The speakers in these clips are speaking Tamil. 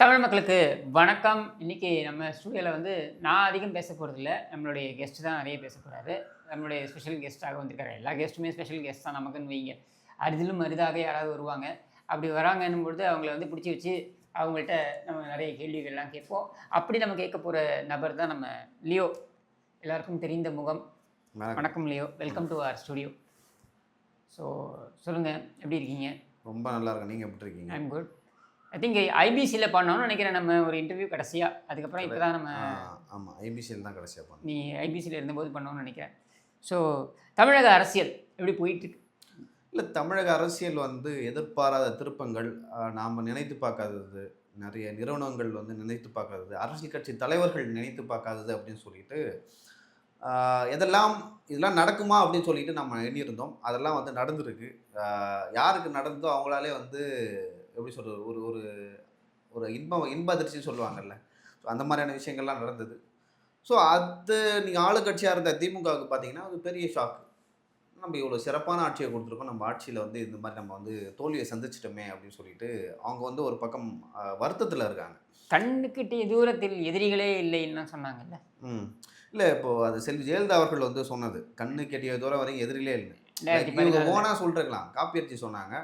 தமிழ் மக்களுக்கு வணக்கம். இன்னைக்கு நம்ம ஸ்டூடியோல நான் அதிகம் பேச போறதில்ல. நம்மளுடைய கெஸ்ட் தான் நெறைய பேச போறாரு. நம்மளுடைய ஸ்பெஷல் கெஸ்ட்டாக வந்திருக்காரு. எல்லா கெஸ்ட்டுமே ஸ்பெஷல் கெஸ்ட் தான் நமக்குன்னு வைங்க. அரிதிலும் அரிதாக யாராவது வருவாங்க. அப்படி வராங்கன்னும் பொழுது அவங்கள பிடிச்சு வச்சு, அவங்கள்ட்ட நம்ம நெறைய கேள்விகள்லாம் கேட்போம். அப்படி நம்ம கேட்க போற நபர் தான் நம்ம லியோ. எல்லாருக்கும் தெரிந்த முகம். வணக்கம். வணக்கம் Leo. Welcome to our studio. So சொல்லுங்க, எப்படி இருக்கீங்க? ரொம்ப நல்லா இருக்கேன். நீங்க எப்படி இருக்கீங்க? ஐ அம் குட். ஐ திங்க் ஐபிசியில் பண்ணோம்னு நினைக்கிறேன் நம்ம ஒரு இன்டர்வியூ கடைசியா. அதுக்கப்புறம் இப்போ தான் நம்ம ஆமா. ஐபிசியில் தான் கடைசியா பண்ணோம். நீ ஐபிசியில் இருந்தபோது பண்ணோம்னு நினைக்கிறேன். ஸோ தமிழக அரசியல் எப்படி போயிட்டுருக்கு? இல்ல தமிழக அரசியல் எதிர்பாராத திருப்பங்கள், நாம நினைத்து பார்க்காதது, நிறைய நிறுவனங்கள் நினைத்து பார்க்காதது, அரசியல் கட்சி தலைவர்கள் நினைத்து பார்க்காதது அப்படின்னு சொல்லிட்டு எதெல்லாம் இதெல்லாம் நடக்குமா அப்படின்னு சொல்லிட்டு நம்ம எண்ணியிருந்தோம். அதெல்லாம் நடந்திருக்கு. யாருக்கு நடந்ததோ அவங்களாலே எப்படி சொல்றது, ஒரு ஒரு ஒரு இன்ப அதிர்ச்சின்னு சொல்லுவாங்கல்ல. ஸோ அந்த மாதிரியான விஷயங்கள்லாம் நடந்தது. ஸோ அது நீங்கள் ஆளுங்கட்சியாக இருந்த திமுகவுக்கு பார்த்தீங்கன்னா அது பெரிய ஷாக்கு. நம்ம இவ்வளோ சிறப்பான ஆட்சியை கொடுத்துருக்கோம், நம்ம ஆட்சியில் இந்த மாதிரி நம்ம தோல்வியை சந்திச்சிட்டோமே அப்படின்னு சொல்லிட்டு அவங்க ஒரு பக்கம் வருத்தத்தில் இருக்காங்க. கண்ணுக்கிட்டே தூரத்தில் எதிரிகளே இல்லைன்னு சொன்னாங்கல்ல. இல்லை இப்போது அது செல்வி ஜெயலலிதா அவர்கள் சொன்னது, கண்ணு கெட்டிய தூரம் வரைக்கும் எதிரிலே இல்லை. இவங்க 2014 ஓனாக சொல்லிருக்கலாம், காப்பி அடிச்சு சொன்னாங்க.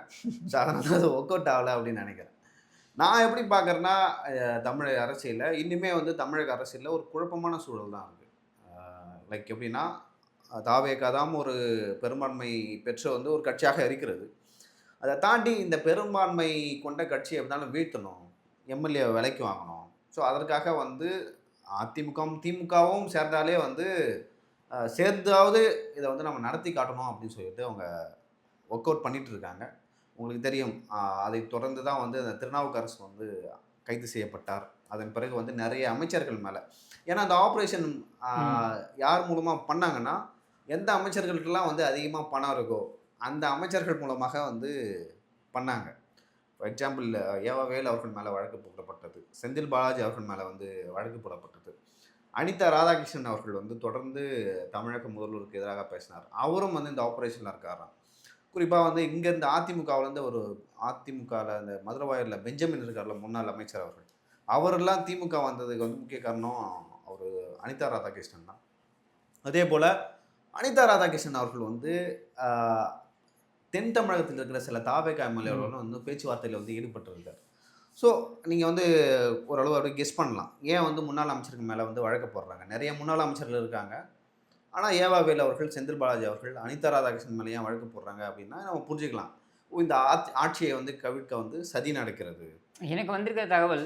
ஸோ அதனால அது ஒர்க் அவுட் ஆகலை அப்படின்னு நினைக்கிறேன். நான் எப்படி பார்க்குறேன்னா, தமிழக அரசியலில் இன்னுமே தமிழக அரசியலில் ஒரு குழப்பமான சூழல் தான் இருக்குது. லைக் எப்படின்னா, தாவேகா தான் ஒரு பெரும்பான்மை பெற்ற ஒரு கட்சியாக இருக்கிறது. அதை தாண்டி இந்த பெரும்பான்மை கொண்ட கட்சியை எப்படினாலும் வீழ்த்தணும், எம்எல்ஏ விலைக்கு வாங்கணும். ஸோ அதற்காக அதிமுகவும் திமுகவும் சேர்ந்தாலே சேர்ந்தாவது இதை நம்ம நடத்தி காட்டணும் அப்படின்னு சொல்லிட்டு அவங்க ஒர்க் அவுட் பண்ணிட்டு இருக்காங்க. உங்களுக்கு தெரியும், அதை தொடர்ந்து தான் அந்த திருநாவுக்கரசு கைது செய்யப்பட்டார். அதன் பிறகு நிறைய அமைச்சர்கள் மேலே, ஏன்னா அந்த ஆப்ரேஷன் யார் மூலமாக பண்ணாங்கன்னா, எந்த அமைச்சர்களுக்கெல்லாம் அதிகமாக பணம் இருக்கோ அந்த அமைச்சர்கள் மூலமாக பண்ணாங்க. ஃபார் எக்ஸாம்பிள், ஏவாவேல் அவர்கள் மேலே வழக்கு போடப்பட்டது, செந்தில் பாலாஜி அவர்கள் மேலே வழக்கு போடப்பட்டது. அனிதா ராதாகிருஷ்ணன் அவர்கள் தொடர்ந்து தமிழக முதல்வருக்கு எதிராக பேசினார். அவரும் இந்த ஆப்ரேஷனில் இருக்காராம். குறிப்பாக இங்கேருந்து அதிமுகவிலேருந்து அதிமுகவில் இந்த மதுரவாயரில் பெஞ்சமின் இருக்கார்ல, முன்னாள் அமைச்சர் அவர்கள், அவரெல்லாம் திமுக வந்ததுக்கு முக்கிய காரணம் அவர் அனிதா ராதாகிருஷ்ணன் தான். அதே போல் அனிதா ராதாகிருஷ்ணன் அவர்கள் தென் தமிழகத்தில் இருக்கிற சில தாவேகா எம்எல்ஏர்களும் பேச்சுவார்த்தையில் ஈடுபட்டிருக்கார். ஸோ நீங்கள் ஓரளவு அப்படி கெஸ் பண்ணலாம், ஏன் முன்னாள் அமைச்சருக்கு மேலே வழக்கு போடுறாங்க. நிறைய முன்னாள் அமைச்சர்கள் இருக்காங்க, ஆனால் ஏவாவேல் அவர்கள், செந்தில் பாலாஜி அவர்கள், அனிதா ராதாகிருஷ்ணன் மேலே ஏன் வழக்கு போடுறாங்க அப்படின்னா நம்ம புரிஞ்சுக்கலாம். இந்த ஆட்சியை கவிழ்க்க சதி நடக்கிறது. எனக்கு வந்திருக்கிற தகவல்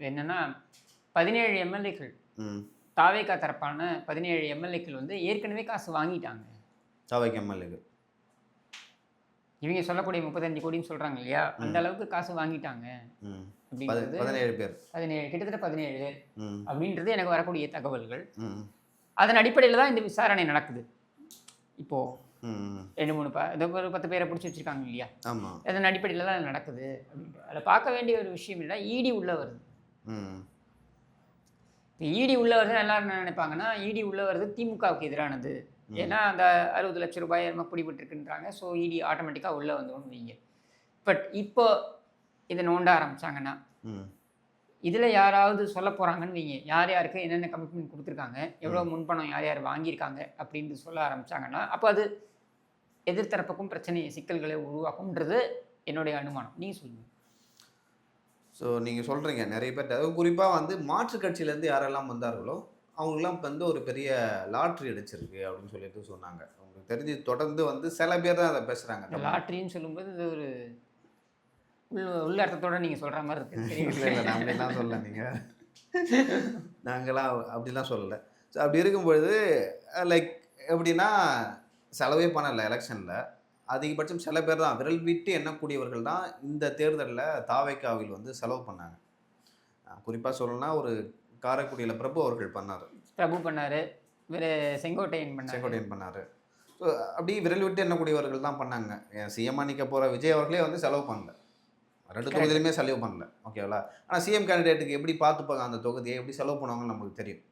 என்னன்னா, 17 எம்எல்ஏக்கள், தாவேகா தரப்பான 17 எம்எல்ஏக்கள் ஏற்கனவே காசு வாங்கிட்டாங்க. தாவேகா எம்எல்ஏக்கள் இவங்க சொல்லக்கூடிய 35 கோடின்னு சொல்றாங்க இல்லையா, அந்த அளவுக்கு காசு வாங்கிட்டாங்க. 17 பேர், 17 கிட்டத்தட்ட 17 பேர் அப்படின்றது எனக்கு வரக்கூடிய தகவல்கள். அதன் அடிப்படையில் தான் இந்த விசாரணை நடக்குது. இப்போ 2-3 ஒரு 10 பேரை பிடிச்சி வச்சிருக்காங்க இல்லையா, அதன் அடிப்படையில் தான் நடக்குது. அப்படின்ற அதில் பார்க்க வேண்டிய ஒரு விஷயம் இல்லை, இடி உள்ள வருது. இடி உள்ள வருது எல்லாரும் என்ன நினைப்பாங்கன்னா, இடி உள்ள வருது திமுகவுக்கு எதிரானது. ஏன்னா அந்த 60 லட்சம் ரூபாய் நம்ம பிடிபட்டுருக்குன்றாங்க. ஸோ இடி ஆட்டோமேட்டிக்காக உள்ளே வந்துடும் வைங்க. பட் இப்போ இதை நோண்ட ஆரம்பித்தாங்கன்னா, இதில் யாராவது சொல்ல போகிறாங்கன்னு வைங்க, யார் யாருக்கு என்னென்ன கமிட்மெண்ட் கொடுத்துருக்காங்க, எவ்வளோ முன்பணம் யார் யார் வாங்கியிருக்காங்க அப்படின்னு சொல்ல ஆரம்பித்தாங்கன்னா, அப்போ அது எதிர்த்தரப்புக்கும் பிரச்சனையை சிக்கல்களை உருவாக்கும்ன்றது என்னுடைய அனுமானம். நீங்கள் சொல்லுங்கள். ஸோ நீங்கள் சொல்கிறீங்க நிறைய பேர், அதாவது குறிப்பாக மாற்றுக் கட்சியிலேருந்து யாரெல்லாம் வந்தார்களோ அவங்களாம் ஒரு பெரிய லாட்ரி அடிச்சிருக்கு அப்படின்னு சொல்லிட்டு சொன்னாங்க. அவங்களுக்கு தெரிஞ்சு தொடர்ந்து சில பேர் தான் அதை பேசுகிறாங்க. லாட்ரின்னு சொல்லும்போது இது ஒரு உள்ள அர்த்தத்தோடு நீங்கள் சொல்கிற மாதிரி இருக்குது. இல்லை நான் அப்படிலாம் சொல்லலை, நாங்களாம் அப்படிலாம் சொல்லலை. ஸோ அப்படி இருக்கும்பொழுது லைக் எப்படின்னா, செலவே பண்ணலை எலெக்ஷனில். அதிகபட்சம் சில பேர் தான், விரல் விட்டு எண்ணக்கூடியவர்கள் தான் இந்த தேர்தலில் தாவேக்காவில் செலவு பண்ணாங்க. குறிப்பாக சொல்லணும்னா, ஒரு காரைக்குடியில் பிரபு அவர்கள் பண்ணார், செங்கோட்டையன் பண்ணார். ஸோ அப்படி விரல் விட்டு எண்ணக்கூடியவர்கள் தான் பண்ணாங்க. சிஎம்மாக நிற்க போகிற விஜய் அவர்களே செலவு பண்ணல, 2 தொகுதியிலுமே செலவு பண்ணல, ஓகேவா. ஆனால் சிஎம் கேண்டிடேட்டுக்கு எப்படி பார்த்துப்பாங்க, அந்த தொகுதியை எப்படி செலவு பண்ணுவாங்கன்னு நமக்கு தெரியும்.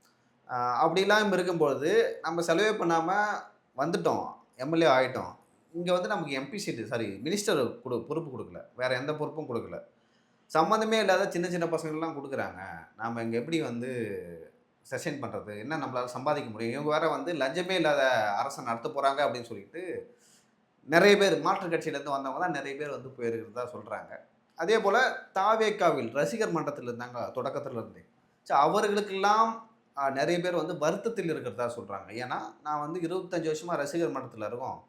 அப்படிலாம் இருக்கும்பொழுது நம்ம செலவே பண்ணாமல் வந்துட்டோம், எம்எல்ஏ ஆகிட்டோம். இங்கே நமக்கு எம்பி சீட்டு, மினிஸ்டர் பொறுப்பு கொடுக்கல, வேறு எந்த பொறுப்பும் கொடுக்கல. சம்மந்தமே இல்லாத சின்ன சின்ன பசங்கள்லாம் கொடுக்குறாங்க. நாம் இங்கே எப்படி வந்து செஷன் பண்ணுறது, என்ன நம்மளால சம்பாதிக்க முடியும், இவங்க வேற வந்து லஞ்சமே இல்லாத அரசை நடத்த போகிறாங்க அப்படின்னு சொல்லிட்டு நிறைய பேர் மாற்றுக் கட்சியிலேருந்து வந்தவங்க தான் நிறைய பேர் வந்து போயிருக்கிறதா சொல்கிறாங்க. அதே போல் தாவேக்காவில் ரசிகர் மன்றத்தில் இருந்தாங்க தொடக்கத்தில் இருந்தே. அவர்களுக்கெல்லாம் நிறைய பேர் வந்து வருத்தத்தில் இருக்கிறதா சொல்கிறாங்க. ஏன்னா நான் வந்து 25 வருஷமாக ரசிகர் மன்றத்தில் இருக்கோம்.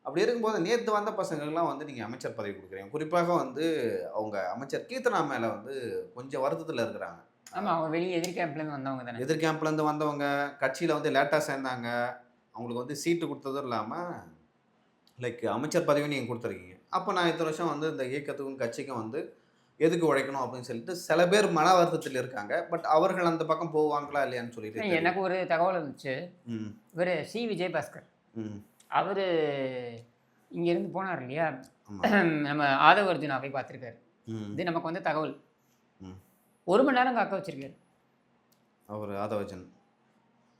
அப்படி இருக்கும்போது நேற்று வந்த பசங்களுக்கெல்லாம் வந்து நீங்கள் அமைச்சர் பதவி கொடுக்குறீங்க. குறிப்பாக வந்து அவங்க அமைச்சர் கீர்த்தனா மேலே வந்து கொஞ்சம் வருத்தத்தில் இருக்கிறாங்க. ஆமாம், அவங்க வெளியே எதிர் கேம்ப்லேருந்து வந்தவங்க தானே. எதிர் கேம்ப்லேருந்து வந்தவங்க கட்சியில் வந்து லேட்டாக சேர்ந்தாங்க. அவங்களுக்கு வந்து சீட்டு கொடுத்ததும் இல்லாமல் லைக் அமைச்சர் பதவியும் நீங்கள் கொடுத்துருக்கீங்க. அப்போ நான் இத்தனை வருஷம் வந்து இந்த இயக்கத்துக்கும் கட்சிக்கும் வந்து எதுக்கு உழைக்கணும் அப்படின்னு சொல்லிட்டு சில பேர் மன வருத்தத்தில் இருக்காங்க. பட் அவர்கள் அந்த பக்கம் போவாங்களா இல்லையான்னு சொல்லிட்டு எனக்கு ஒரு தகவல் இருந்துச்சு. ம் இவர் சி விஜயபாஸ்கர் ம் அவர் இங்கேருந்து போனார் இல்லையா, ஆமாம் நம்ம ஆதவ அர்ஜுனா போய் பார்த்துருக்காரு. ம் இது நமக்கு வந்து தகவல். ம் 1 மணி நேரம் காக்க வச்சிருக்காரு அவர் ஆதவஜன்.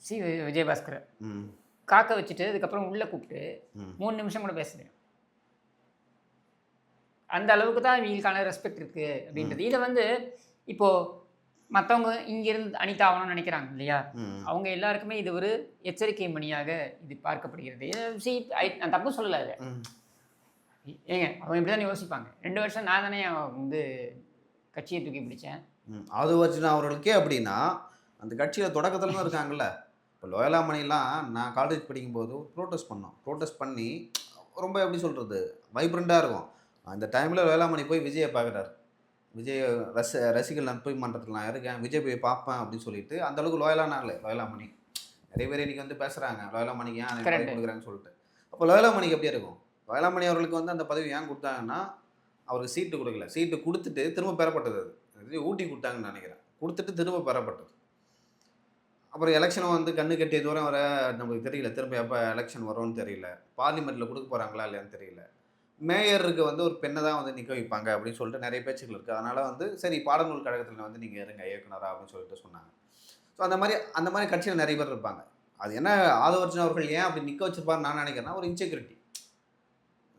சி விஜயபாஸ்கரை. ம் காக்க வச்சுட்டு அதுக்கப்புறம் உள்ளே கூப்பிட்டு ம் 3 நிமிஷம் கூட பேசுகிறேன். அந்த அளவுக்கு தான் இவங்களுக்கான ரெஸ்பெக்ட் இருக்குது அப்படின்றது. இதை வந்து இப்போது மற்றவங்க இங்கேருந்து அனிதா ஆகணும்னு நினைக்கிறாங்க இல்லையா, ம் அவங்க எல்லாருக்குமே இது ஒரு எச்சரிக்கை மணியாக இது பார்க்கப்படுகிறது. நான் தப்பு சொல்லலை அதை. ம் ஏங்க அவங்க இப்படி தானே யோசிப்பாங்க. 2 வருஷம் நான் தானே வந்து கட்சியை தூக்கி பிடிச்சேன். ஆதவர்ஜுனா அவர்களுக்கே அப்படின்னா அந்த கட்சியில் தொடக்கத்தில் தான் இருக்காங்கல்ல. இப்போ லோயலாமணிலாம் நான் காலேஜ் படிக்கும்போது ப்ரோட்டஸ்ட் பண்ணோம். ப்ரோட்டஸ்ட் பண்ணி ரொம்ப எப்படி சொல்கிறது வைப்ரண்ட்டாக இருக்கும். அந்த டைமில் லோயலாமணி போய் விஜயை பார்க்குறாரு. விஜய் ரசிகர்கள் நட்பு மன்றத்தில் நான் இருக்கேன், விஜய் போய் பார்ப்பேன் அப்படின்னு சொல்லிட்டு அந்தளவுக்கு லோயலானாங்களே லோயலாமணி. நிறைய பேர் இன்றைக்கி வந்து பேசுகிறாங்க லோயலாமணிக்கு ஏன் அந்த பதவி கொடுக்குறாங்கன்னு சொல்லிட்டு. அப்போ லோயலாமணிக்கு எப்படியே இருக்கும், லோயலாமணி அவர்களுக்கு வந்து அந்த பதவி ஏன் கொடுத்தாங்கன்னா அவருக்கு சீட்டு கொடுக்கல, சீட்டு கொடுத்துட்டு திரும்ப பெறப்பட்டது. அது ஊட்டி கொடுத்தாங்கன்னு நினைக்கிறேன், கொடுத்துட்டு திரும்ப பெறப்பட்டது. அப்புறம் எலெக்ஷனும் வந்து கண்ணு கட்டிய தூரம் வர நமக்கு தெரியல, திரும்ப எப்போ எலெக்ஷன் வரும்னு தெரியல, பார்லிமெண்ட்டில் கொடுக்க போகிறாங்களா இல்லையான்னு தெரியல. மேயருக்கு வந்து ஒரு பெண்ணை தான் வந்து நிற்க வைப்பாங்க அப்படின்னு சொல்லிட்டு நிறைய பேச்சுக்கள் இருக்குது. அதனால் வந்து சரி பாடநூல் கழகத்தில் வந்து நீங்கள் இருங்க இயக்குனரா அப்படின்னு சொல்லிட்டு சொன்னாங்க. ஸோ அந்த மாதிரி கட்சியில் நிறைய பேர் இருப்பாங்க. அது என்ன ஆதவர்ஜுனா அவர்கள் ஏன் அப்படி நிற்க வச்சிருப்பாருன்னு நான் நினைக்கிறேன்னா ஒரு இன்செக்யூரிட்டி.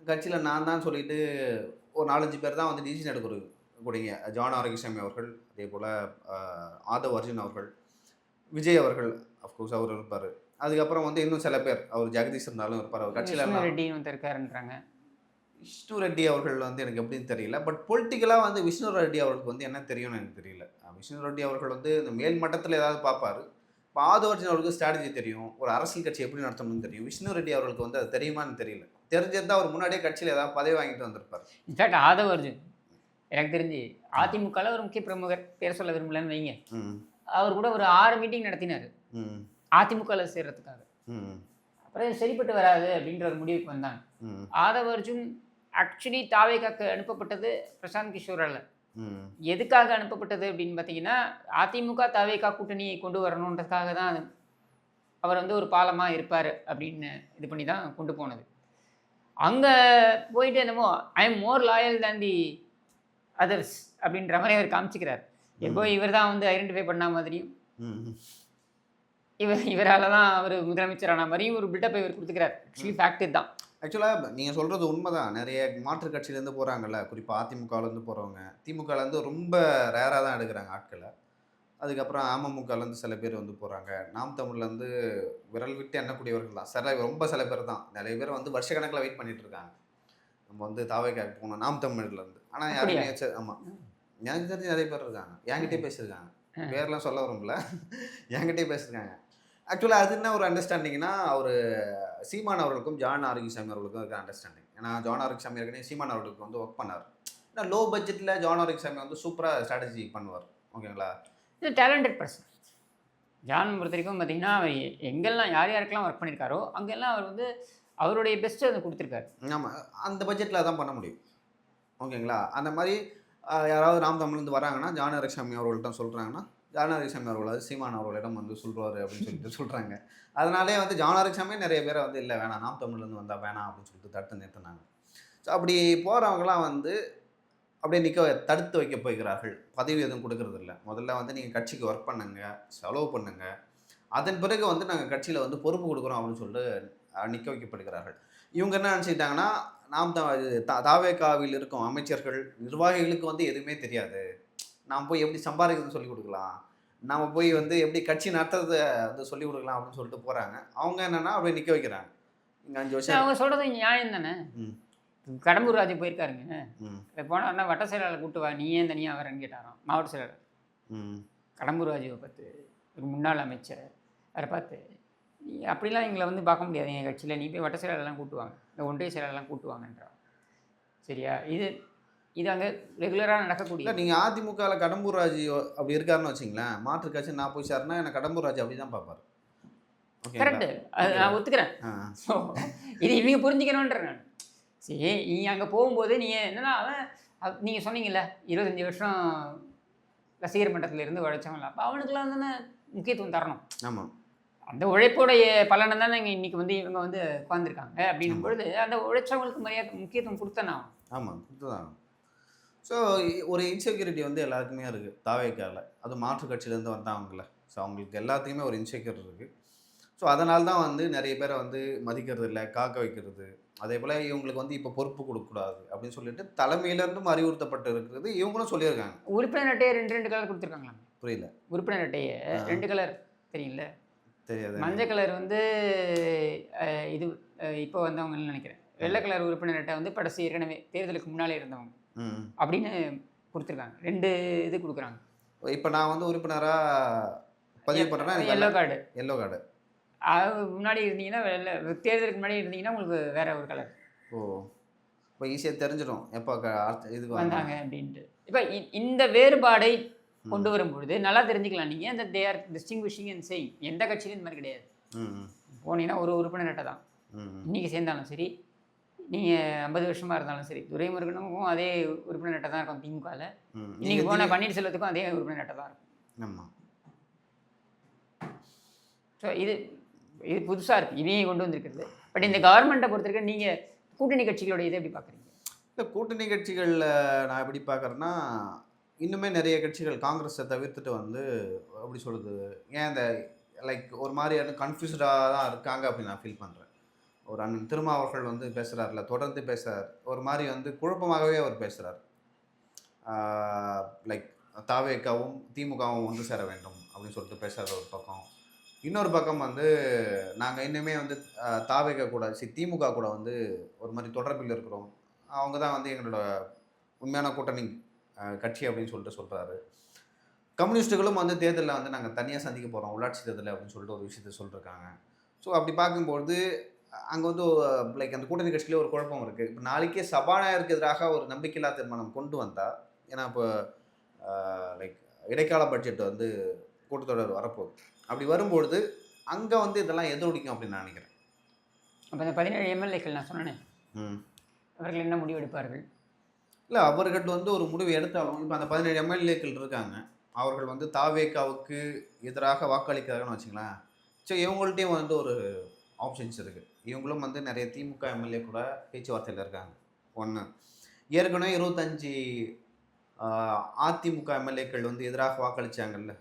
கட்சியில் நான் தான் சொல்லிட்டு ஒரு 4-5 பேர் தான் வந்து டிசிஷன் எடுக்கக்கூடியங்க. ஜான் ஆரோக்கியசாமி அவர்கள், அதே போல் ஆதவ் அர்ஜுன் அவர்கள், விஜய் அவர்கள் அஃப்கோர்ஸ் அவர் இருப்பார். அதுக்கப்புறம் வந்து இன்னும் சில பேர், அவர் ஜெகதீஷ் இருந்தாலும் இருப்பார். அவர் கட்சியில் ரெட்டி வந்து இருக்காருன்றாங்க. விஷ்ணு ரெட்டி அவர்கள் வந்து எனக்கு எப்படின்னு தெரியல. பட் பொலிட்டிக்கலாக வந்து விஷ்ணு ரெட்டி அவர்களுக்கு வந்து என்ன தெரியும்னு எனக்கு தெரியல. விஷ்ணு ரெட்டி அவர்கள் வந்து இந்த மேல் மட்டத்தில் ஏதாவது பார்ப்பார். இப்போ ஆதவர்ஜுன் அவர்களுக்கு ஸ்ட்ராட்டஜி தெரியும், ஒரு அரசியல் கட்சி எப்படி நடத்தணும்னு தெரியும். விஷ்ணு ரெட்டி அவர்களுக்கு வந்து அது தெரியுமான்னு தெரியல. தெரிஞ்சிருந்தால் அவர் முன்னாடியே கட்சியில் ஏதாவது பதவி வாங்கிட்டு வந்திருப்பார். இன்ஃபேக்ட் ஆதவ அர்ஜுன் எனக்கு தெரிஞ்சு அதிமுகவில் ஒரு முக்கிய பிரமுகர், பேர் சொல்ல விரும்பலன்னு வைங்க, அவர் கூட ஒரு 6 மீட்டிங் நடத்தினார் அதிமுகவில் சேர்றதுக்காக. அப்புறம் சரிப்பட்டு வராது அப்படின்ற ஒரு முடிவுக்கு வந்தாங்க. ஆதவ அர்ஜுன் ஆக்சுவலி தாவேகாக்கு அனுப்பப்பட்டது பிரசாந்த் கிஷோரால். எதுக்காக அனுப்பப்பட்டது அப்படின்னு பார்த்தீங்கன்னா, அதிமுக தாவேகா கூட்டணியை கொண்டு வரணுன்றதுக்காக தான் அவர் வந்து ஒரு பாலமாக இருப்பார் அப்படின்னு இது பண்ணி தான் கொண்டு போனது. அங்கே போயிட்டு என்னமோ I am more loyal than the others அப்படின்ற மாதிரி அவர் காமிச்சிக்கிறார். எப்போ இவர் தான் வந்து ஐடென்டிஃபை பண்ண மாதிரியும் இவரால் தான் அவர் முதலமைச்சரான மாதிரியும் ஒரு பில்டப்பை இவர் கொடுத்துக்கிறார். ஆக்சுவலி ஃபேக்ட் தான். ஆக்சுவலாக நீங்கள் சொல்கிறது உண்மை தான். நிறைய மாற்றுக் கட்சியிலேருந்து போகிறாங்கல்ல, குறிப்பாக அதிமுகலேருந்து போகிறவங்க திமுகலேருந்து ரொம்ப ரேராக தான் எடுக்கிறாங்க ஆட்களை. அதுக்கப்புறம் அமமுகலேருந்து சில பேர் வந்து போகிறாங்க. நாம் தமிழ்லேருந்து விரல் விட்டு எண்ணக்கூடியவர்கள் தான், ரொம்ப சில பேர் தான். நிறைய பேர் வந்து வருஷக்கணக்கில் வெயிட் பண்ணிகிட்டு இருக்காங்க நம்ம வந்து தாவேக்காக்கு போகணும் நாம் தமிழ்லேருந்து. ஆனால் யாருமே ஆமாம் எனக்கு தெரிஞ்சு நிறைய பேர் இருக்காங்க, என்கிட்டே பேசியிருக்காங்க. பேர்லாம் சொல்ல வரும்ல, என்கிட்டே பேசியிருக்காங்க. ஆக்சுவலாக அது என்ன ஒரு அண்டர்ஸ்டாண்டிங்னா, அவர் சீமான் அவர்களுக்கும் ஜான் ஆரோக்கியசாமி அவர்களுக்கும் இருக்க அண்டர்ஸ்டாண்டிங். ஏன்னா ஜான் ஆரோக்கியசாமி ஏற்கனவே சீமான் அவர்களுக்கு வந்து ஒர்க் பண்ணார். ஏன்னா லோ பட்ஜெட்டில் ஜான் ஆரோக்கியசாமி வந்து சூப்பராக ஸ்ட்ராட்டஜி பண்ணுவார். ஓகேங்களா, இது டேலண்டட் பர்சன். ஜான் பொறுத்த வரைக்கும் பார்த்தீங்கன்னா, அவர் எங்கெல்லாம் யார் யாருக்கெல்லாம் ஒர்க் பண்ணியிருக்காரோ அங்கெல்லாம் அவர் வந்து அவருடைய பெஸ்ட்டை அதை கொடுத்துருக்காரு. ஆமாம், அந்த பட்ஜெட்டில் தான் பண்ண முடியும். ஓகேங்களா, அந்த மாதிரி யாராவது நாம் தமிழ்லேருந்து வராங்கன்னா ஜான் ஆரோக்கியசாமி அவர்கள்ட்ட சொல்கிறாங்கன்னா ஜான் ஆரோக்கியசாமி அவர்கள் சீமான் அவர்களிடம் வந்து சொல்கிறாரு அப்படின்னு சொல்லிட்டு சொல்கிறாங்க. அதனாலே வந்து ஜான் ஆரோக்கியசாமி நிறைய பேரை வந்து இல்லை வேணாம் நாம் தமிழ்லேருந்து வந்தால் வேணாம் அப்படின்னு சொல்லிட்டு தடுத்து நிறுத்தினாங்க. ஸோ அப்படி போகிறவங்களாம் வந்து அப்படியே தடுத்து வைக்க போகிறார்கள். பதவி எதுவும் கொடுக்கறது இல்லை. முதல்ல வந்து நீங்கள் கட்சிக்கு ஒர்க் பண்ணுங்கள், செலவு பண்ணுங்கள், அதன் பிறகு வந்து நாங்கள் கட்சியில் வந்து பொறுப்பு கொடுக்குறோம் அப்படின்னு சொல்லிட்டு நிற்க வைக்கப்படுகிறார்கள். இவங்க என்ன நினச்சிக்கிட்டாங்கன்னா, நாம் தாவேகாவில் இருக்கும் அமைச்சர்கள், நிர்வாகிகளுக்கு வந்து எதுவுமே தெரியாது. நாம் போய் எப்படி சம்பாதிக்கிறதுன்னு சொல்லிக் குடுக்கலாம். நாம போய் வந்து எப்படி கட்சி நடத்துறத வந்து சொல்லிக் குடுக்கலாம் அப்படின்னு சொல்லிட்டு போறாங்க. அவங்க என்னன்னா அப்படியே நிக்க வைக்கிறாங்க. இங்க 5 வருஷம் அவங்க சொல்றது நியாயம் தானே. ம், கடம்பூர் ராஜு போயிருக்காருங்க. ம், போனாருன்னா வட்ட செயலாளர் கூட்டு வா, நீ ஏன் தனியா வரேன்னு கேட்டாராம் மாவட்ட செயலாளர். ம். கடம்பூர் ராஜுவை பார்த்து, ஒரு முன்னாள் அமைச்சர் அவரை பார்த்து, நீ அப்படிலாம் எங்களை வந்து பார்க்க முடியாது எங்கள் கட்சியில், நீ போய் வட்ட செயலாளர்லாம் கூட்டுவாங்க, இந்த ஒன்றிய செயலாளர்லாம் கூட்டுவாங்கன்றான். சரியா? இது அங்கே ரெகுலராக இல்ல நடக்கக்கூடிய. நீங்க அதிமுகல கடம்பூர் ராஜு அப்படி இருக்காருன்னு வச்சுங்களேன், மாற்று கட்சி நான் போய் சேரனா என்ன கடம்பூர் ராஜு அப்படி தான் பார்ப்பாரு. ஓகேங்களா? கரெக்டு, அது நான் ஒத்துக்கிறேன். ஆ, ஸோ இது இவங்க புரிஞ்சுக்கணுன்ற நான். சரி, நீ அங்கே போகும்போது நீங்கள் என்னன்னா அவன் நீங்கள் சொன்னீங்கல்ல 25 வருஷம் ரசிகர் மன்றத்தில் இருந்து உழைச்சவங்கள, அப்போ அவனுக்குலாம் தானே முக்கியத்துவம் தரணும். ஆமா, அந்த உழைப்போடைய பலனை தானே இன்னைக்கு வந்து இவங்க வந்து உட்காந்துருக்காங்க அப்படின்னும் ஆமா, பொழுது அந்த உழைச்சவங்களுக்கு மரியாதை முக்கியத்துவம் கொடுத்தனா. ஆமா. குடுத்துதான். ஸோ ஒரு இன்செக்யூரிட்டி வந்து எல்லாருக்குமே இருக்கு தாவேக்கால. அது மாற்று கட்சியிலேருந்து வந்தவங்கல்ல. ஸோ அவங்களுக்கு எல்லாத்துக்குமே ஒரு இன்செக்யூர் இருக்கு. ஸோ அதனால தான் வந்து நிறைய பேரை வந்து மதிக்கிறது இல்ல, காக்க வைக்கிறது. அதேபோல இவங்களுக்கு வந்து இப்போ பொறுப்பு கொடுக்கக்கூடாது அப்படின்னு சொல்லிட்டு தலைமையிலேருந்தும் அறிவுறுத்தப்பட்டு இருக்கிறது இவங்களும் சொல்லியிருக்காங்க. உறுப்பினர் அட்டையை 2 கலர் கொடுத்துருக்காங்களா? புரியல. உறுப்பினர் அட்டையை ஆ, 2 கலர் தெரியும்ல. தெரியாது. மஞ்சள் கலர் வந்து இது இப்போ வந்தவங்கன்னு நினைக்கிறேன். வெள்ளை கலர் உறுப்பினர் அட்டை வந்து படசி ஏற்கனவே தேர்தலுக்கு முன்னாலே இருந்தவங்க ம். அப்படின்னு கொடுத்துருக்காங்க. 2 இது கொடுக்குறாங்க. இப்போ நான் வந்து உறுப்பினரா பதிவு பண்ணுறேன்னா எனக்கு எல்லோ கார்டு. Yellow card. முன்னாடி இருந்தீங்கன்னா வெள்ளை, தேர்தலுக்கு முன்னாடி இருந்தீங்கன்னா உங்களுக்கு வேற ஒரு கலர் ஓ! இப்போ ஈஸியாக தெரிஞ்சிடும் எப்போ இதுக்கு வந்தாங்க அப்படின்ட்டு. இப்போ இந்த வேறுபாடை கொண்டு ம், வரும்பொழுது நல்லா தெரிஞ்சுக்கலாம். நீங்கள் அந்த they are distinguishing and saying எந்த கட்சியிலும் இந்த மாதிரி கிடையாது. ம், போனீங்கன்னா ஒரு உறுப்பினர் அட்டை தான். ம், இன்றைக்கி சேர்ந்தாலும் சரி, நீங்கள் 50 வருஷமாக இருந்தாலும் சரி, துரைமுருகனுக்கும் அதே உறுப்பினர் அட்டை தான் இருக்கும் திமுகவில். ம். இன்றைக்கி நீங்க போன பன்னீர்செல்வத்துக்கும் அதே உறுப்பினர் அட்டை தான் இருக்கும். ஆமா. ஸோ இது புதுசாக இருக்குது, இதையும் கொண்டு வந்திருக்கிறது. பட் இந்த கவர்மெண்ட்டை பொறுத்த வரைக்கும் நீங்கள் கூட்டணி கட்சிகளோட இதை எப்படி பார்க்குறீங்க? இந்த கூட்டணி கட்சிகளில் நான் எப்படி பார்க்குறேன்னா, இன்னுமே நிறைய கட்சிகள் காங்கிரஸை தவிர்த்துட்டு வந்து எப்படி சொல்கிறது, ஏன் இந்த லைக் ஒரு மாதிரியான கன்ஃபியூஸ்டாக தான் இருக்காங்க அப்படின்னு நான் ஃபீல் பண்ணுறேன். ஒரு அண்ணன் திருமாவர்கள் வந்து பேசுகிறாருல, தொடர்ந்து பேசுகிறார். ஒரு மாதிரி வந்து குழப்பமாகவே அவர் பேசுகிறார். லைக் தாவேக்காவும் திமுகவும் ஒன்று சேர வேண்டும் அப்படின்னு சொல்லிட்டு பேசுகிற ஒரு பக்கம். இன்னொரு பக்கம் வந்து நாங்கள் இன்னுமே வந்து தாவேக்கா கூட திமுக கூட வந்து ஒரு மாதிரி தொடர்பில் இருக்கிறோம். அவங்க தான் வந்து எங்களோட உண்மையான கூட்டணி கட்சி அப்படின்னு சொல்லிட்டு சொல்கிறாரு. கம்யூனிஸ்ட்டுகளும் வந்து தேர்தலில் வந்து நாங்கள் தனியாக சந்திக்க போகிறோம் உள்ளாட்சி தேர்தலில் அப்படின்னு சொல்லிட்டு ஒரு விஷயத்த சொல்லியிருக்காங்க. ஸோ அப்படி பார்க்கும்போது அங்கே வந்து லைக் அந்த கூட்டணி கட்சியிலே ஒரு குழப்பம் இருக்குது. இப்போ நாளைக்கே சபாநாயகருக்கு எதிராக ஒரு நம்பிக்கையில்லா தீர்மானம் கொண்டு வந்தால், ஏன்னா இப்போ லைக் இடைக்கால பட்ஜெட் வந்து கூட்டத்தொடர் வரப்போகுது. அப்படி வரும்பொழுது அங்கே வந்து இதெல்லாம் எதிரொலிக்கும் அப்படின்னு நான் நினைக்கிறேன். அப்போ இந்த 17 எம்எல்ஏக்கள் நான் சொன்னேன், ம். அவர்கள் என்ன முடிவு எடுப்பார்கள்? இல்லை அவர்கள் வந்து ஒரு முடிவு எடுத்தாலும் இப்போ அந்த 17 எம்எல்ஏக்கள் இருக்காங்க. அவர்கள் வந்து தாவேக்காவுக்கு எதிராக வாக்களிக்கிறாங்கன்னு வச்சுங்களேன். ஸோ இவங்கள்ட்டையும் வந்து ஒரு ஆப்ஷன்ஸ் இருக்குது. இவங்களும் வந்து நிறைய திமுக எம்எல்ஏ கூட பேச்சுவார்த்தையில் இருக்காங்க. ஒன்று, ஏற்கனவே 25 அதிமுக எம்எல்ஏக்கள் வந்து எதிராக வாக்களித்தாங்கல்ல,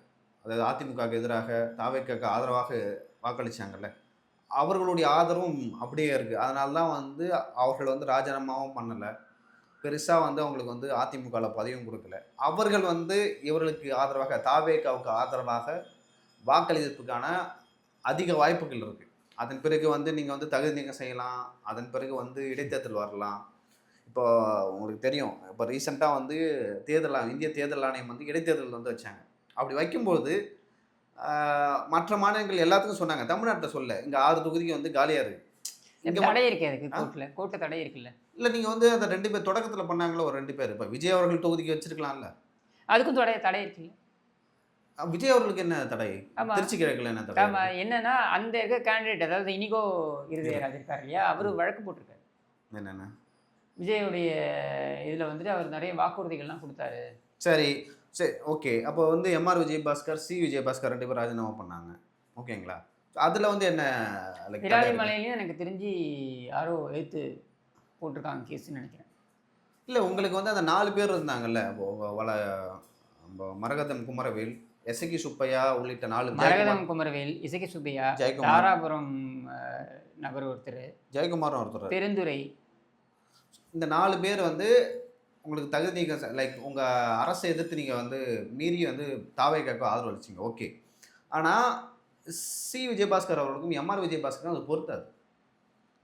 அதாவது அதிமுகவுக்கு எதிராக தாவேக்காவுக்கு ஆதரவாக வாக்களித்தாங்கல்ல, அவர்களுடைய ஆதரவும் அப்படியே இருக்குது. அதனால தான் வந்து அவர்கள் வந்து ராஜினாமாவும் பண்ணலை, பெருசாக வந்து அவங்களுக்கு வந்து அதிமுகவில் பதவியும் கொடுக்கல. அவர்கள் வந்து இவர்களுக்கு ஆதரவாக தாவேக்காவுக்கு ஆதரவாக வாக்களிப்பதற்கான அதிக வாய்ப்புகள் இருக்குது. அதன் பிறகு வந்து நீங்கள் வந்து தகுதி நீக்கம் செய்யலாம். அதன் பிறகு வந்து இடைத்தேர்தல் வரலாம். இப்போ உங்களுக்கு தெரியும், இப்போ ரீசெண்டாக வந்து இந்திய தேர்தல் ஆணையம் வந்து இடைத்தேர்தல் வந்து வச்சாங்க. அப்படி வைக்கும்போது மற்ற மாநிலங்கள் எல்லாத்துக்கும் சொன்னாங்க, தமிழ்நாட்டில் சொல்ல இங்கே 6 தொகுதிக்கு வந்து காலியாக இருக்குது. இங்கே தடை இருக்கே அதுக்கு, கோர்ட்டில் தடை இருக்குல்ல. இல்லை நீங்கள் வந்து அந்த 2 பேர் தொடக்கத்தில் பண்ணாங்களோ ஒரு 2 பேர். இப்போ விஜய் அவர்கள் தொகுதிக்கு வச்சிருக்கலாம்ல. அதுக்கும் தடை இருக்குல்ல. விஜய் அவர்களுக்கு என்ன தடை? ஆமாம். திருச்சி கிழக்குல என்ன தடை? ஆமாம். என்னன்னா அந்த இருக்க கேண்டிடேட், அதாவது இனிகோ இருதயராஜ் இருக்கார் இல்லையா, அவர் வழக்கு போட்டிருக்காரு. என்னென்ன? விஜயோடைய இதில் வந்துட்டு அவர் நிறைய வாக்குறுதிகள்லாம் கொடுத்தாரு. சரி சரி, ஓகே. அப்போ வந்து எம்ஆர் விஜயபாஸ்கர், விஜயபாஸ்கர் 2 பேர் ராஜினாமா பண்ணாங்க. ஓகேங்களா? அதில் வந்து என்ன லைக் விராலிமலையிலையும் எனக்கு தெரிஞ்சு யாரோ எடுத்து போட்டிருக்காங்க கேஸ்ன்னு நினைக்கிறேன். இல்லை உங்களுக்கு வந்து அந்த 4 பேர் இருந்தாங்கல்ல, மரகதம் குமரவேல், எசகி சுப்பையா உள்ளிட்ட 4 மரகதம் குமரவேல், இசக்கி சுப்பையா, ஜெயக்குமார் தாராபுரம் நபர் ஒருத்தர், ஜெயக்குமாரும் ஒருத்தர். பெருந்துரை. இந்த 4 பேர் வந்து உங்களுக்கு தகுதி நீக்கம் லைக் உங்கள் அரசை எதிர்த்து நீங்கள் வந்து மீறி வந்து தாவேக்காவுக்கு ஆதரவு அளிச்சிங்க, ஓகே. ஆனால் விஜயபாஸ்கர் அவர்களுக்கும் எம்ஆர் விஜயபாஸ்கரும் அது பொறுத்தாது.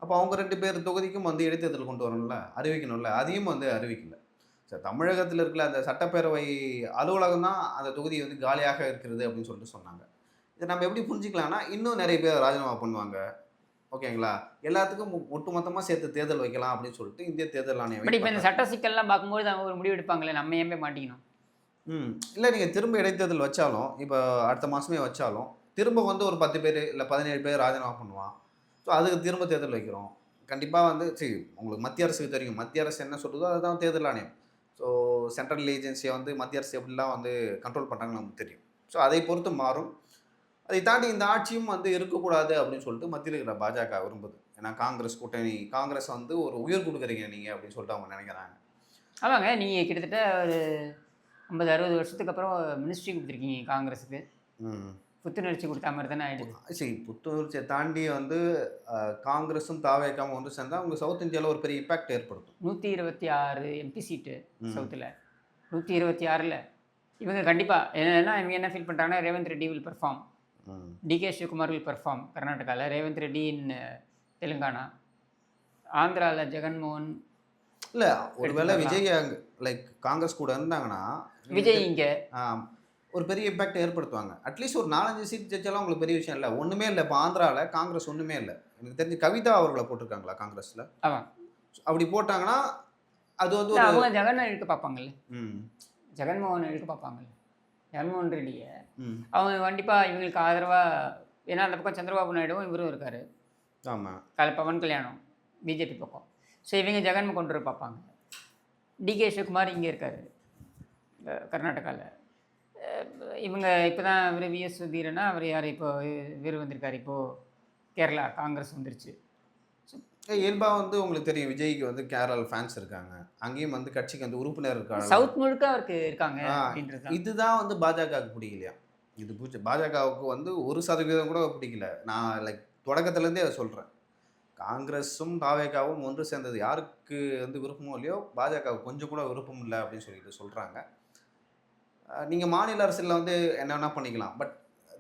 அப்போ அவங்க 2 பேர் தொகுதிக்கும் வந்து இடைத்தேர்தல் கொண்டு வரணும்ல, அறிவிக்கணும்ல, அதையும் வந்து அறிவிக்கல. சார், தமிழகத்தில் இருக்கிற அந்த சட்டப்பேரவை அலுவலகம் தான் அந்த தொகுதி வந்து காலியாக இருக்கிறது அப்படின்னு சொல்லிட்டு சொன்னாங்க. இதை நம்ம எப்படி புரிஞ்சுக்கலாம்னா, இன்னும் நிறைய பேர் ராஜினாமா பண்ணுவாங்க, ஓகேங்களா. எல்லாத்துக்கும் ஒட்டுமொத்தமாக சேர்த்து தேர்தல் வைக்கலாம் அப்படின்னு சொல்லிட்டு இந்திய தேர்தல் ஆணையம். பட் இப்போ இந்த சட்ட சிக்கல்லாம் பார்க்கும்போது அவங்க ஒரு முடிவு எடுப்பாங்களே, நம்ம ஏன் போய் மாட்டிக்கணும்? இல்லை, நீங்கள் திரும்ப இடைத்தேர்தல் வச்சாலும், இப்போ அடுத்த மாதமே வச்சாலும் திரும்ப வந்து ஒரு 10 பேர் இல்லை 17 பேர் ராஜினாமா பண்ணுவான். ஸோ அதுக்கு திரும்ப தேர்தல் வைக்கிறோம். கண்டிப்பாக வந்து சரி, உங்களுக்கு மத்திய அரசுக்கு தெரியும், மத்திய அரசு என்ன சொல்லுதோ அதுதான் தேர்தல் ஆணையம். ஸோ சென்ட்ரல் ஏஜென்சியை வந்து மத்திய அரசு எப்படிலாம் வந்து கண்ட்ரோல் பண்ணுறாங்கன்னு நமக்கு தெரியும். ஸோ அதை பொறுத்து மாறும். அதை தாண்டி இந்த ஆட்சியும் வந்து இருக்கக்கூடாது அப்படின்னு சொல்லிட்டு மத்தியில் இருக்கிற பாஜக விரும்புது. ஏன்னா காங்கிரஸ் கூட்டணி, காங்கிரஸ் வந்து ஒரு உயிர் கொடுக்குறீங்க நீங்கள் அப்படின்னு சொல்லிட்டு அவங்க நினைக்கிறாங்க. ஆமாங்க, நீங்கள் கிட்டத்தட்ட ஒரு 50-60 வருஷத்துக்கு அப்புறம் மினிஸ்ட்ரி கொடுத்துருக்கீங்க காங்கிரஸுக்கு. புத்துணர்ச்சி கொடுத்தா மாதிரி தானே ஆயிடுது. சரி, புத்துணர்ச்சியை தாண்டி வந்து காங்கிரஸும் தாவேக்காவும் வந்து சேர்ந்தா அவங்க சவுத் இந்தியாவில் ஒரு பெரிய இம்பாக்ட் ஏற்படுத்தும். 126 எம்பி சீட்டு சவுத்தில். 126ல் இவங்க கண்டிப்பாக என்னன்னா, இவங்க என்ன ஃபீல் பண்ணுறாங்கன்னா, Revanth Reddy will perform, DK Shivakumar will perform கர்நாடகாவில், ரேவந்த் ரெட்டி இன் தெலுங்கானா, ஆந்திராவில் ஜெகன்மோகன். இல்லை, ஒருவேளை விஜய் லைக் காங்கிரஸ் கூட இருந்தாங்கன்னா விஜய் இங்கே ஒரு பெரிய இம்பாக்ட் ஏற்படுத்துவாங்க. அட்லீஸ்ட் ஒரு 4-5 சீட் ஜெயிச்சாலும் உங்களுக்கு பெரிய விஷயம் இல்லை. ஒன்றுமே இல்லை, இப்போ ஆந்திராவில் காங்கிரஸ் ஒன்றுமே இல்லை. எனக்கு தெரிஞ்சு கவிதா அவர்களை போட்டிருக்காங்களா காங்கிரஸில்? ஆமாம், அப்படி போட்டாங்கன்னா அது வந்து அவங்க ஜெகன் இழுக்க பார்ப்பாங்கல்ல, ஜெகன்மோகன் இழுக்க பார்ப்பாங்கல்ல, ஜெகன்மோகன் ரெட்டியை அவங்க கண்டிப்பாக இவங்களுக்கு ஆதரவாக. ஏன்னா அந்த பக்கம் சந்திரபாபு நாயுடுவும் இவரும் இருக்கார். ஆமாம், பவன் கல்யாணம் பிஜேபி பக்கம். ஸோ இவங்க ஜெகன் கொண்டு வர பார்ப்பாங்க. டிகே சிவகுமார் இங்கே இருக்கார் கர்நாடகாவில். இவங்க இப்போ தான் இவர் விஎஸ் சுதீரனா, அவர் யார் இப்போ இவர் வந்திருக்கார், இப்போது கேரளா காங்கிரஸ் வந்துருச்சு. இயல்பாக வந்து உங்களுக்கு தெரியும் விஜய்க்கு வந்து கேரளா ஃபேன்ஸ் இருக்காங்க, அங்கேயும் வந்து கட்சிக்கு வந்து உறுப்பினர் இருக்காங்க, சவுத் முழுக்க அவருக்கு இருக்காங்க. இதுதான் வந்து பாஜகவுக்கு பிடிக்கலையா? இது பாஜகவுக்கு வந்து 1% கூட பிடிக்கல. நான் லைக் தொடக்கத்துலேருந்தே அதை சொல்கிறேன். காங்கிரஸும் தாவேக்காவும் ஒன்று சேர்ந்தது யாருக்கு வந்து விருப்பமோ இல்லையோ, பாஜகவுக்கு கொஞ்சம் கூட விருப்பம் இல்லை அப்படின்னு சொல்லிட்டு சொல்கிறாங்க. நீங்கள் மாநில அரசியலில் வந்து என்ன வேணால் பண்ணிக்கலாம், பட்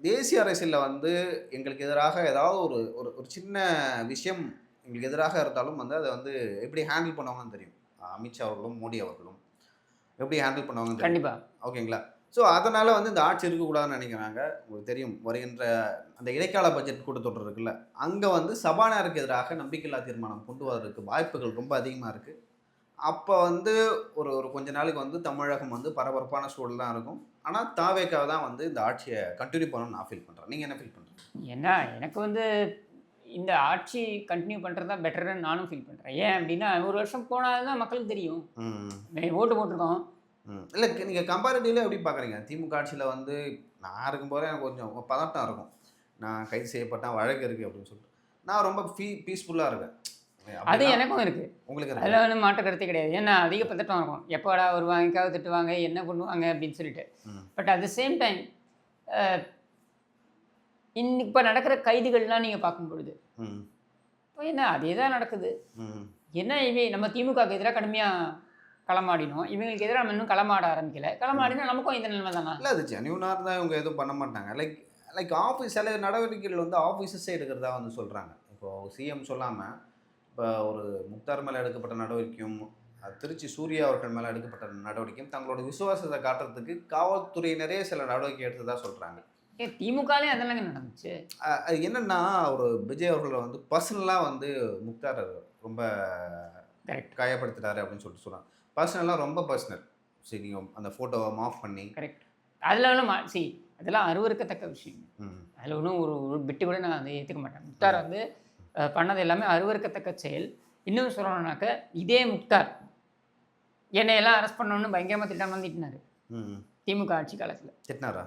தேசிய அரசியலில் வந்து எங்களுக்கு எதிராக ஏதாவது ஒரு ஒரு சின்ன விஷயம் எங்களுக்கு எதிராக இருந்தாலும் வந்து அதை வந்து எப்படி ஹேண்டில் பண்ணுவாங்கன்னு தெரியும். அமித்ஷா அவர்களும் மோடி அவர்களும் எப்படி ஹேண்டில் பண்ணுவாங்கன்னு கண்டிப்பாக, ஓகேங்களா. ஸோ அதனால் வந்து இந்த ஆட்சி இருக்கக்கூடாதுன்னு நினைக்கிறாங்க. உங்களுக்கு தெரியும், வருகின்ற அந்த இடைக்கால பட்ஜெட் கூட்டத்தொடர் இருக்குல்ல, அங்கே வந்து சபாநாயகருக்கு எதிராக நம்பிக்கையில்லா தீர்மானம் கொண்டு வரதுக்கு வாய்ப்புகள் ரொம்ப அதிகமாக இருக்குது. அப்போ வந்து ஒரு கொஞ்ச நாளைக்கு வந்து தமிழகம் வந்து பரபரப்பான சூழல் தான் இருக்கும். ஆனால் தாவேக்காவை தான் வந்து இந்த ஆட்சியை கண்டினியூ பண்ணணும்னு நான் ஃபீல் பண்ணுறேன். நீங்கள் என்ன ஃபீல் பண்ணுறீங்க? ஏன்னா எனக்கு வந்து இந்த ஆட்சி கண்டினியூ பண்ணுறது தான் பெட்டர்னு நானும் ஃபீல் பண்ணுறேன். ஏன் அப்படின்னா, ஒரு வருஷம் போனால் தான் மக்களுக்கு தெரியும். ஓட்டு போட்டிருக்கோம். இல்லை, நீங்கள் கம்பேரிட்டிவ்ல எப்படி பார்க்குறீங்க? திமுக ஆட்சியில் வந்து நான் இருக்கும்போது எனக்கு கொஞ்சம் பதட்டம் இருக்கும். நான் கைது செய்யப்பட்டேன், வழக்கு இருக்குது அப்படின்னு சொல்லிட்டு. நான் ரொம்ப பீஸ்ஃபுல்லாக இருக்கேன். அது எனக்கும் இருக்குது. உங்களுக்கு அதில் வந்து மாற்ற கருத்தே கிடையாது. ஏன்னா அதிக பதட்டம் இருக்கும், எப்போடா வருவாங்க, எங்காவது திட்டுவாங்க, என்ன பண்ணுவாங்க அப்படின்னு சொல்லிட்டு. But at the same time இப்போ நடக்கிற கைதுகள்லாம் நீங்கள் பார்க்கும்பொழுது இப்போ என்ன அதே தான் நடக்குது. என்ன நம்ம திமுகவுக்கு எதிராக கடுமையாக களமாடினோம், இவங்களுக்கு எதிராக நம்ம இன்னும் களமாட ஆரம்பிக்கல. களமாடினா நமக்கும் இந்த நிலைமை தானே. இல்லை, அது ஜென்யூனாக இருந்தால் இவங்க எதுவும் பண்ண மாட்டாங்க. லைக் ஆஃபீஸ் சில நடவடிக்கைகள் வந்து ஆஃபீஸஸே எடுக்கிறதா வந்து சொல்கிறாங்க. இப்போது சிஎம் சொல்லாமல் இப்போ ஒரு முக்தார் மேலே எடுக்கப்பட்ட நடவடிக்கையும் திருச்சி சூர்யா அவர்கள் மேலே எடுக்கப்பட்ட நடவடிக்கையும் தங்களோட விசுவாசத்தை காட்டுறதுக்கு காவல்துறையினரே சில நடவடிக்கை எடுத்ததாக சொல்கிறாங்க. திமுகலே அதெல்லாம் நடந்துச்சு. அது என்னென்னா, ஒரு விஜய் அவர்களை வந்து பர்சனலாக வந்து முக்தார் ரொம்ப காயப்படுத்திட்டாரு அப்படின்னு சொல்லிட்டு சொல்கிறாங்க. பர்சனலாக ரொம்ப பர்சனல். சரி, நீங்கள் அந்த ஃபோட்டோவை மாஃப் பண்ணி கரெக்ட் அதில் அதெல்லாம் அருவருக்கத்தக்க விஷயம். அதில் ஒன்றும் ஒரு பிட்டு கூட நான் அதை ஏற்றுக்க மாட்டேன். முக்தார் வந்து பண்ணது எல்லாமே அருவருக்கத்தக்க செயல். இன்னும் சொல்லணும்னாக்க, இதே முக்தார் என்னையெல்லாம் அரெஸ்ட் பண்ணணும்னு பயங்கரமாக திட்டம் திட்டினார் திமுக ஆட்சி காலத்தில். திட்டினாரா?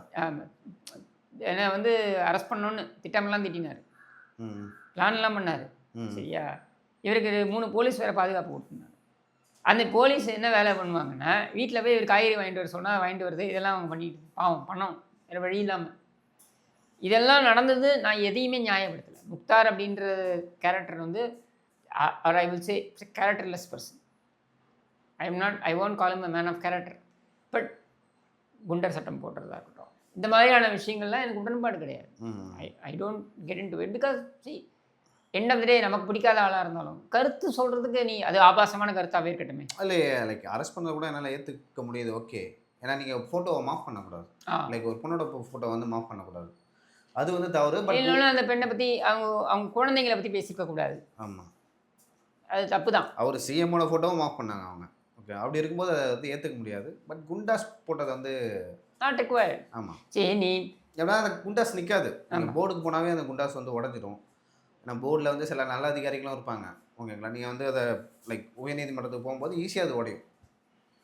என்னை வந்து அரெஸ்ட் பண்ணணுன்னு திட்டமெல்லாம் திட்டினார், பிளான்லாம் பண்ணார். சரியா, இவருக்கு 3 போலீஸ் வேறு பாதுகாப்பு கொடுத்துருந்தாங்க. அந்த போலீஸ் என்ன வேலை பண்ணுவாங்கன்னா, வீட்டில் போய் இவர் காய்கறி வாங்கிட்டு வர சொன்னால் வாங்கிட்டு வருது, இதெல்லாம் அவங்க பண்ணிட்டு பாவம் பண்ணணும். வேறு வழி இல்லாமல். இதெல்லாம் நடந்தது. நான் எதையுமே நியாயப்படுத்தலை. முக்தார் அப்படின்ற கேரக்டர் வந்து or I will say characterless person. I won't call him a man of character. But குண்டர் சட்டம் போடுறதா இருக்கட்டும், இந்த மாதிரியான விஷயங்கள்லாம் எனக்கு உடன்பாடு கிடையாது. I don't get into it because end of the day நமக்கு பிடிக்காத ஆளாக இருந்தாலும் கருத்து சொல்கிறதுக்கு நீ அது ஆபாசமான கருத்தாகவே இருக்கட்டுமே. இல்லை லைக் அரெஸ்ட் பண்ண கூட என்னால் ஏற்றுக்க முடியுது, ஓகே. ஏன்னா நீங்கள் ஃபோட்டோவை மாஃப் பண்ணக்கூடாது. லைக் ஒரு பொண்ணோட ஃபோட்டோ வந்து மாஃப் பண்ணக்கூடாது, அது வந்து தவறு. பட் இல்லைன்னா அந்த பெண்ணை பற்றி அவங்க குழந்தைங்களை பற்றி பேசிக்க கூடாது. ஆமாம், அது தப்பு தான். அவர் சிஎம்மோட ஃபோட்டோவும் மாஃப் பண்ணாங்க அவங்க. ஓகே, அப்படி இருக்கும்போது அதை வந்து ஏற்றுக்க முடியாது. பட் குண்டாஸ் போட்டது வந்து நாட் ரிக்வயர்ட். ஆமாம், சரி நீ ஏன்னா அந்த குண்டாஸ் நிற்காது. போர்டுக்கு போனாவே அந்த குண்டாஸ் வந்து உடஞ்சிடும். ஏன்னா போர்டில் வந்து சில நல்ல அதிகாரிகளும் இருப்பாங்க, ஓகேங்களா. நீங்கள் வந்து அதை லைக் உயர்நீதிமன்றத்துக்கு போகும்போது ஈஸியாக அது உடையும்.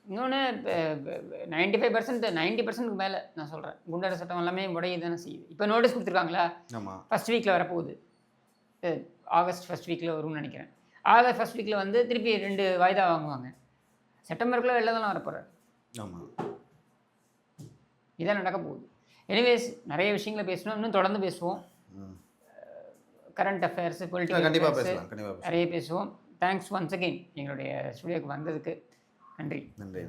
இன்னொன்று 95% 90% மேலே நான் சொல்கிறேன், குண்டர் சட்டம் எல்லாமே உடைய தானே செய்யுது. இப்போ நோட்டீஸ் கொடுத்துருக்காங்களா? ஆமாம், ஃபஸ்ட் வீக்கில் வரப்போகுது. ஆகஸ்ட் ஃபஸ்ட் வீக்கில் வரும்னு நினைக்கிறேன். ஆகஸ்ட் ஃபஸ்ட் வீக்கில் வந்து திருப்பி 2 வாய்தா வாங்குவாங்க. செப்டம்பருக்குள்ளே வெளில தானே வரப்போகிறார். ஆமாம், இதான் நடக்க போகுது. எனிவேஸ் நிறைய விஷயங்களை பேசணும், இன்னும் தொடர்ந்து பேசுவோம். கரண்ட் அஃபேர்ஸு, பொலிட்டிக்கல் கண்டிப்பாக அஃபேர்ஸு பேசலாம், கண்டிப்பாக நிறைய பேசுவோம். தேங்க்ஸ் ஒன்ஸ் அகெயின் எங்களுடைய ஸ்டுடியோக்கு வந்ததுக்கு நன்றி. நன்றி.